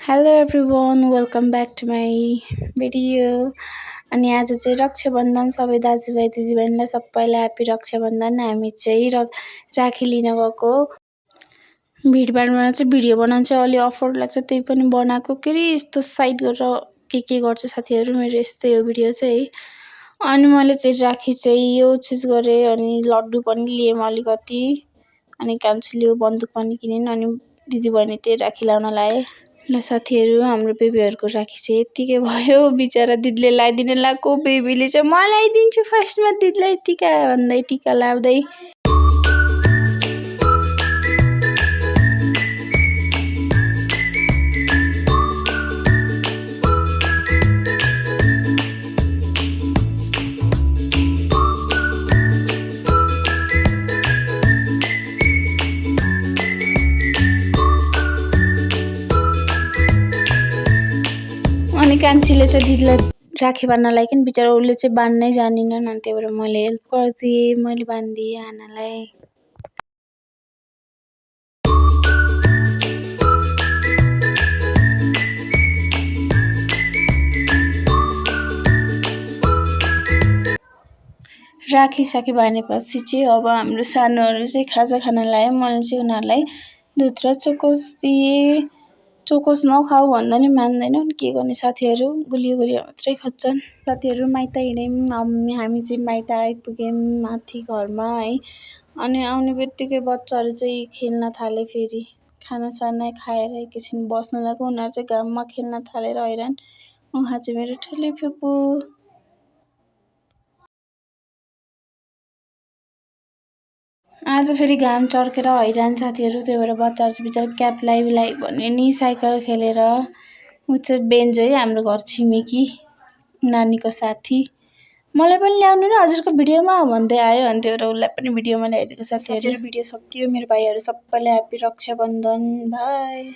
Hello everyone welcome back to my video. अनि आज चाहिँ रक्षाबन्धन सबै दाजुभाइ दिदीबहिनीलाई सबैलाई ह्याप्पी रक्षाबन्धन। हामी चाहिँ राखी लिन गएको। भिडभाडमा चाहिँ भिडियो बनाउनु चाहिँ अलि अफोर्ड लाग्छ, त्यही पनि बनाएको। के अरे यस्तो साइड गरेर के गर्छ साथीहरू, मेरो यस्तै हो भिडियो चाहिँ। अनि मैले चाहिँ राखी चाहिँ यो चुज गरेँ, अनि लड्डु पनि लिएँ अलिकति, अनि कान्छीले बन्दुक पनि किनिन्, अनि दिदीबहिनी चाहिँ राखी लाउन लाए। ल साथीहरू, हाम्रो बेबीहरूको राखी चाहिँ यत्तिकै भयो। बिचरा दिदीले लगाइदिन लगाएको, बेबीले चाहिँ म लगाइदिन्छु फर्स्टमा दिदीलाई टिका भन्दै टिका लाउँदै। अनि कान्छीले चाहिँ दिदीलाई राखी बाँध्न लागिन्, बिचरा उसले चाहिँ बाँध्नै जानिनन्, अनि त्यही भएर मैले हेल्प गरिदिएँ, मैले बाँधिदिएँ आनालाई। राखी साखी बाँधेपछि चाहिँ अब हाम्रो सानोहरू चाहिँ खाजा खान लायो। मैले चाहिँ उनीहरूलाई दुध र चोकोस दिएँ। चोकोस नखाऊ भन्दा नि मान्दैनन्, के गर्ने साथीहरू, गुलियो मात्रै खोज्छन्। साथीहरू माइत हिँड्यौँ, हामी चाहिँ माइत आइपुग्यौँ माथि घरमा है। अनि आउने बित्तिकै बच्चाहरू चाहिँ खेल्न थाले। फेरि खानासाना खाएर एकैछिन बस्न लाग्यो। उनीहरू चाहिँ घाममा खेल्न थालेर हैरान। उहाँ चाहिँ मेरो ठुलो फुपू। आज फेरि घाम चर्केर हैरान साथीहरू, त्यही भएर बच्चाहरू चाहिँ बिचरा क्याप लगाइ भन्यो नि साइकल खेलेर। ऊ चाहिँ बेन्ज है, हाम्रो घर छिमेकी नानीको साथी। मलाई पनि ल्याउनु न हजुरको भिडियोमा भन्दै आयो, अनि त्यही भएर उसलाई पनि भिडियोमा ल्याइदिएको। साथीहरू भिडियो सकियो। मेरो भाइहरू सबैलाई ह्याप्पी रक्षाबन्धन। बाई।